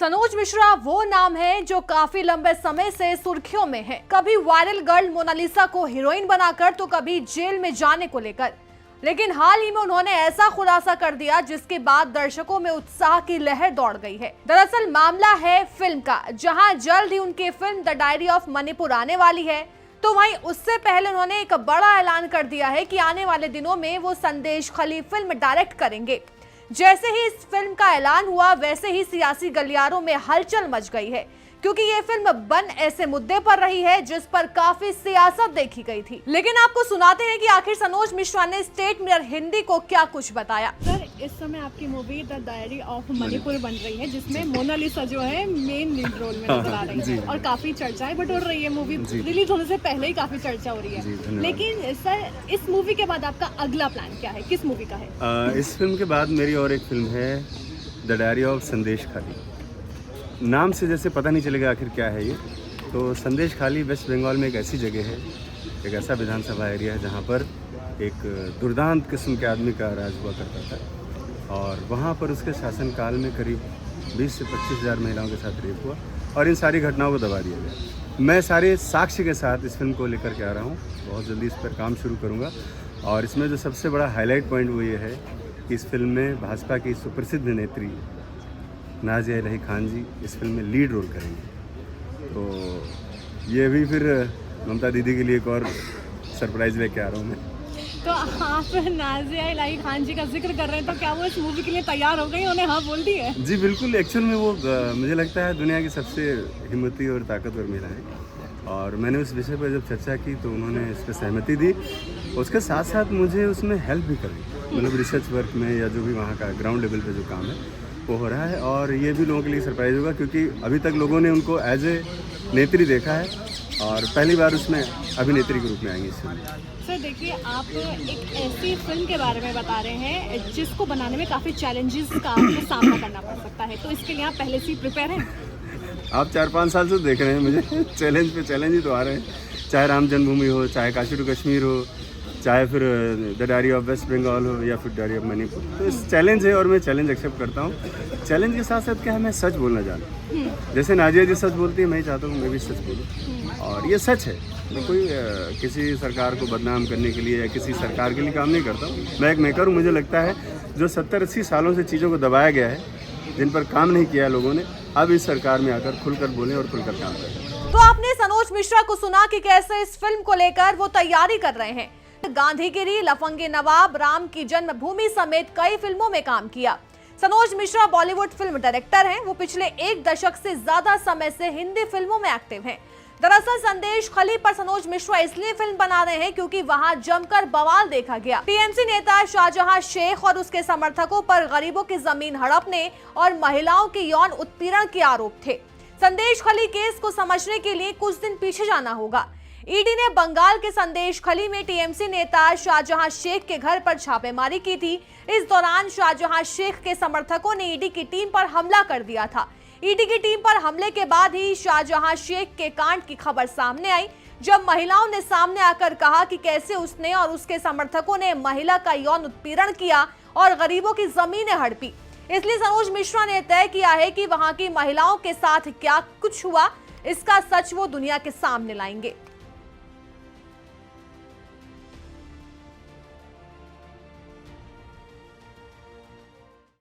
सनोज मिश्रा वो नाम है जो काफी लंबे समय से सुर्खियों में है। कभी वायरल गर्ल मोनालिसा को हीरोइन बनाकर तो कभी जेल में जाने को लेकर। लेकिन हाल ही में उन्होंने ऐसा खुलासा कर दिया जिसके बाद दर्शकों में उत्साह की लहर दौड़ गई है। दरअसल मामला है फिल्म का, जहां जल्द ही उनकी film the diary of Manipur आने वाली है। तो वहीं उससे पहले उन्होंने एक बड़ा ऐलान कर दिया है कि आने वाले दिनों में वो संदेश खली फिल्म डायरेक्ट करेंगे। जैसे ही इस फिल्म का ऐलान हुआ वैसे ही सियासी गलियारों में हलचल मच गई है, क्योंकि ये फिल्म बन ऐसे मुद्दे पर रही है जिस पर काफी सियासत देखी गई थी। लेकिन आपको सुनाते हैं कि आखिर सनोज मिश्रा ने स्टेट मिरर हिंदी को क्या कुछ बताया। सर, इस समय आपकी movie the diary of Manipur बन रही है, जिसमें मोनालिसा जो है मेन लीड रोल में नजर आ रही है और काफी चर्चाएं बटोर रही है। मूवी रिलीज होने से पहले ही काफी चर्चा हो रही है। लेकिन सर, इस मूवी के बाद आपका अगला प्लान क्या है, किस मूवी का है? इस फिल्म के बाद मेरी और एक फिल्म है द डायरी ऑफ संदेश खाली। नाम से जैसे पता नहीं चलेगा आखिर क्या है ये। तो संदेश खाली वेस्ट बंगाल में एक ऐसी जगह है, एक ऐसा विधानसभा एरिया है जहाँ पर एक दुर्दांत किस्म के आदमी का राज हुआ करता था और वहाँ पर उसके शासनकाल में करीब 20 से 25,000 महिलाओं के साथ रेप हुआ और इन सारी घटनाओं को दबा दिया गया। मैं सारे साक्ष्य के साथ इस फिल्म को लेकर के आ रहा हूँ। बहुत जल्दी इस पर काम शुरू करूँगा और इसमें जो सबसे बड़ा हाईलाइट पॉइंट वो ये है कि इस फिल्म में भाजपा की सुप्रसिद्ध नेत्री नाज़िया इलाही खान जी इस फिल्म में लीड रोल करेंगे। तो ये भी फिर ममता दीदी के लिए एक और सरप्राइज़ लेके आ रहा हूँ मैं। तो आप नाज़िया इलाही खान जी का जिक्र कर रहे हैं, तो क्या वो इस मूवी के लिए तैयार हो गई? उन्हें हाँ बोल दी है? जी बिल्कुल। एक्चुअल में वो मुझे लगता है दुनिया की सबसे हिम्मती और ताकतवर महिला है और मैंने उस विषय पर जब चर्चा की तो उन्होंने इस पर सहमति दी। उसके साथ साथ मुझे उसमें हेल्प भी करी, मतलब रिसर्च वर्क में या जो भी वहाँ का ग्राउंड लेवल पे जो काम है वो हो रहा है। और ये भी लोगों के लिए सरप्राइज होगा क्योंकि अभी तक लोगों ने उनको एज ए नेत्री देखा है और पहली बार उसमें अभिनेत्री के रूप में आएंगी इस फिल्म में। सर देखिए, आप एक ऐसी फिल्म के बारे में बता रहे हैं जिसको बनाने में काफ़ी चैलेंजेस का आपको सामना करना पड़ सकता है, तो इसके लिए आप पहले से ही प्रिपेयर हैं? आप 4-5 साल से देख रहे हैं मुझे चैलेंज पे चैलेंज ही तो आ रहे हैं, चाहे राम जन्मभूमि हो, चाहे काशी टू कश्मीर हो, चाहे फिर the diary of West Bengal हो या फिर डायरी ऑफ मणिपुर। तो इस चैलेंज है और मैं चैलेंज एक्सेप्ट करता हूँ। चैलेंज के साथ साथ क्या है, मैं सच बोलना जानता। जैसे नाज़िया जी सच बोलती है, मैं ही चाहता हूँ मैं भी सच बोलूँ और ये सच है। मैं कोई किसी सरकार को बदनाम करने के लिए या किसी सरकार के लिए काम नहीं करता हूँ। मैं एक मेकर हूँ। मुझे लगता है जो 70-80 सालों से चीज़ों को दबाया गया है, जिन पर काम नहीं किया है लोगों ने, अब इस सरकार में आकर खुलकर बोलें और खुलकर काम करें। तो आपने सनोज मिश्रा को सुना कि कैसे इस फिल्म को लेकर वो तैयारी कर रहे हैं। गांधीगिरी, लफंगे नवाब, राम की जन्मभूमि समेत कई फिल्मों में काम किया। सनोज मिश्रा बॉलीवुड फिल्म डायरेक्टर हैं। वो पिछले 1 दशक से ज्यादा समय से हिंदी फिल्मों में एक्टिव हैं। दरअसल संदेश खली पर सनोज मिश्रा इसलिए फिल्म बना रहे हैं क्योंकि वहां जमकर बवाल देखा गया। टीएमसी नेता शाहजहां शेख और उसके समर्थकों पर गरीबों की जमीन हड़पने और महिलाओं के यौन उत्पीड़न के आरोप थे। संदेश खली केस को समझने के लिए कुछ दिन पीछे जाना होगा। ईडी ने बंगाल के संदेश खली में टीएमसी नेता शाहजहां शेख के घर पर छापेमारी की थी। इस दौरान शाहजहां शेख के समर्थकों ने ईडी की टीम पर हमला कर दिया था। ईडी की टीम पर हमले के बाद ही शाहजहां शेख के कांड की खबर सामने आई, जब महिलाओं ने सामने आकर कहा कि कैसे उसने और उसके समर्थकों ने महिला का यौन उत्पीड़न किया और गरीबों की जमीनें हड़पी। इसलिए सनोज मिश्रा ने तय किया है कि वहां की महिलाओं के साथ क्या कुछ हुआ, इसका सच वो दुनिया के सामने लाएंगे।